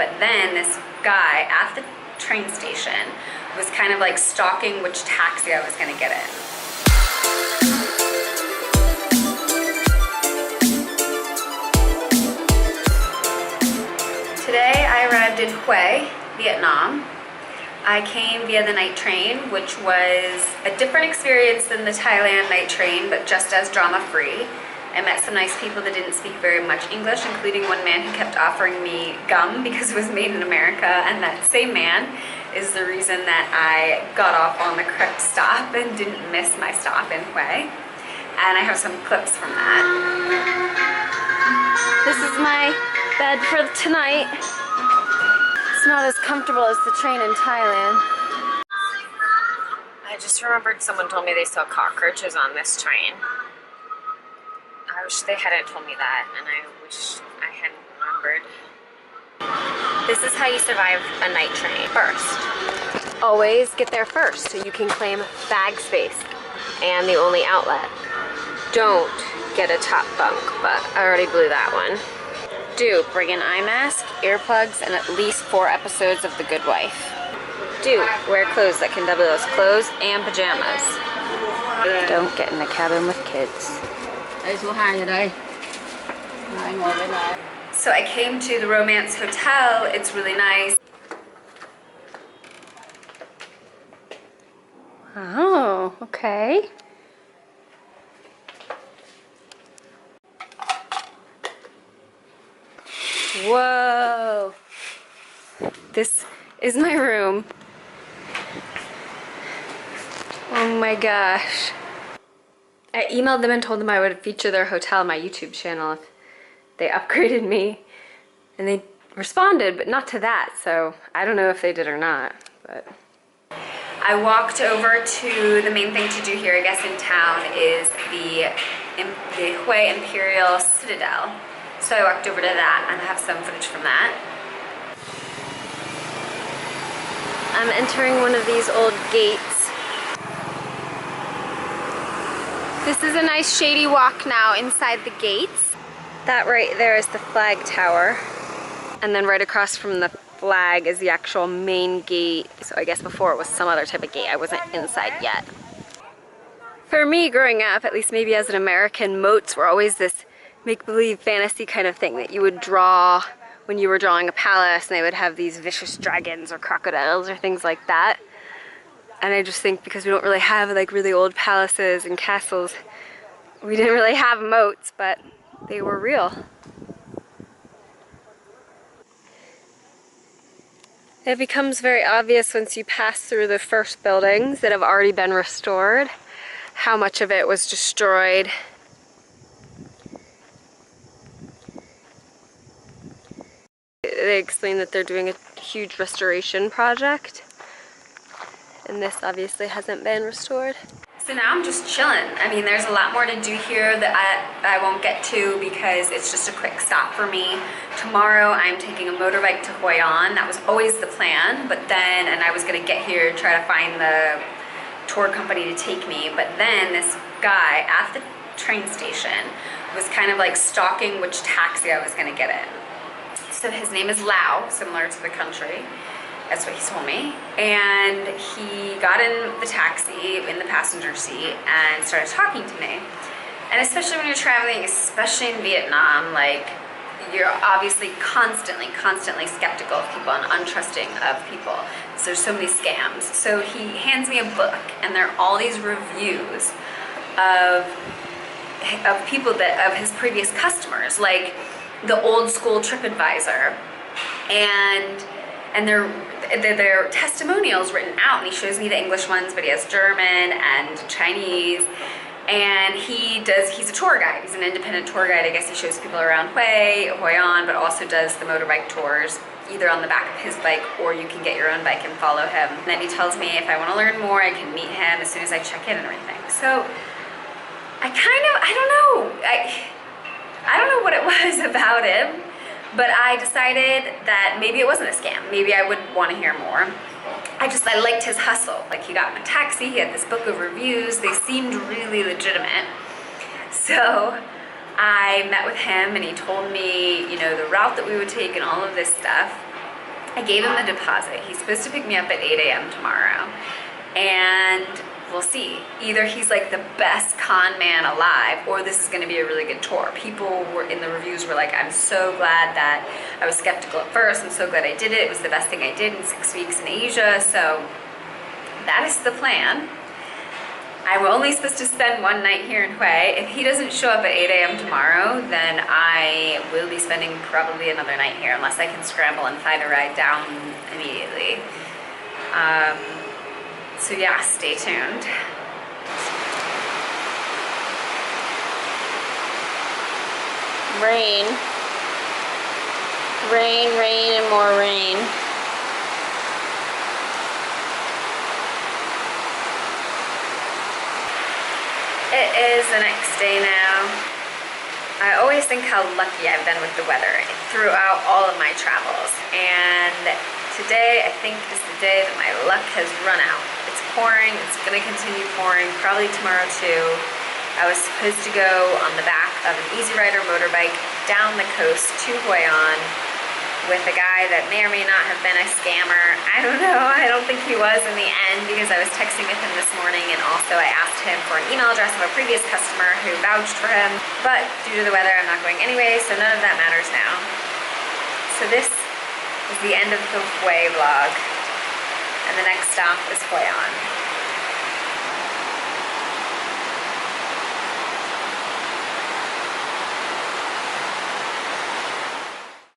But then this guy at the train station was kind of like stalking which taxi I was gonna get in. Today I arrived in Hue, Vietnam. I came via the night train, which was a different experience than the Thailand night train, but just as drama-free. I met some nice people that didn't speak very much English, including one man who kept offering me gum because it was made in America, and that same man is the reason that I got off on the correct stop and didn't miss my stop in Hue. And I have some clips from that. This is my bed for tonight. It's not as comfortable as the train in Thailand. I just remembered someone told me they saw cockroaches on this train. I wish they hadn't told me that, and I wish I hadn't remembered. This is how you survive a night train. First, always get there first so you can claim bag space and the only outlet. Don't get a top bunk, but I already blew that one. Do bring an eye mask, earplugs, and at least 4 episodes of The Good Wife. Do wear clothes that can double as clothes and pajamas. Don't get in the cabin with kids. So I came to the Romance Hotel. It's really nice. Oh, okay. Whoa. This is my room. Oh my gosh. I emailed them and told them I would feature their hotel on my YouTube channel if they upgraded me. And they responded, but not to that, so I don't know if they did or not. But I walked over to the main thing to do here, I guess, in town is the Hue Imperial Citadel. So I walked over to that and I have some footage from that. I'm entering one of these old gates. This is a nice shady walk now inside the gates. That right there is the flag tower. And then right across from the flag is the actual main gate. So I guess before it was some other type of gate. I wasn't inside yet. For me growing up, at least maybe as an American, moats were always this make-believe fantasy kind of thing that you would draw when you were drawing a palace, and they would have these vicious dragons or crocodiles or things like that. And I just think because we don't really have like really old palaces and castles, we didn't really have moats, but they were real. It becomes very obvious once you pass through the first buildings that have already been restored, how much of it was destroyed. They explain that they're doing a huge restoration project, and this obviously hasn't been restored. So now I'm just chilling. I mean, there's a lot more to do here that I won't get to because it's just a quick stop for me. Tomorrow I'm taking a motorbike to Hue An. That was always the plan, but then, and I was gonna get here and try to find the tour company to take me, but then this guy at the train station was kind of like stalking which taxi I was gonna get in. So his name is Laos, similar to the country. That's what he told me. And he got in the taxi in the passenger seat and started talking to me. And especially when you're traveling, especially in Vietnam, like you're obviously constantly skeptical of people and untrusting of people. So there's so many scams. So he hands me a book and there are all these reviews of people of his previous customers, like the old school TripAdvisor, and they're testimonials written out, and he shows me the English ones, but he has German and Chinese, and he's a tour guide. He's an independent tour guide. I guess he shows people around Hue An, but also does the motorbike tours, either on the back of his bike or you can get your own bike and follow him. And then he tells me if I want to learn more, I can meet him as soon as I check in and everything. So I don't know what it was about him, but I decided that maybe it wasn't a scam. Maybe I would want to hear more. I liked his hustle. Like, he got in a taxi, he had this book of reviews, they seemed really legitimate. So I met with him and he told me, you know, the route that we would take and all of this stuff. I gave him the deposit. He's supposed to pick me up at 8 a.m. tomorrow. And we'll see. Either he's like the best con man alive, or this is going to be a really good tour. People were in the reviews were like, I'm so glad that I was skeptical at first. I'm so glad I did it. It was the best thing I did in 6 weeks in Asia. So that is the plan. I'm only supposed to spend 1 night here in Hue. If he doesn't show up at 8 a.m. tomorrow, then I will be spending probably another night here, unless I can scramble and find a ride down immediately. So yeah, stay tuned. Rain. Rain, rain, and more rain. It is the next day now. I always think how lucky I've been with the weather throughout all of my travels. And today, I think, is the day that my luck has run out. It's pouring, it's gonna continue pouring, probably tomorrow too. I was supposed to go on the back of an Easy Rider motorbike down the coast to Hue An with a guy that may or may not have been a scammer. I don't know, I don't think he was in the end, because I was texting with him this morning, and also I asked him for an email address of a previous customer who vouched for him. But due to the weather, I'm not going anyway, so none of that matters now. So this is the end of the Hue vlog, and the next stop is Hue An.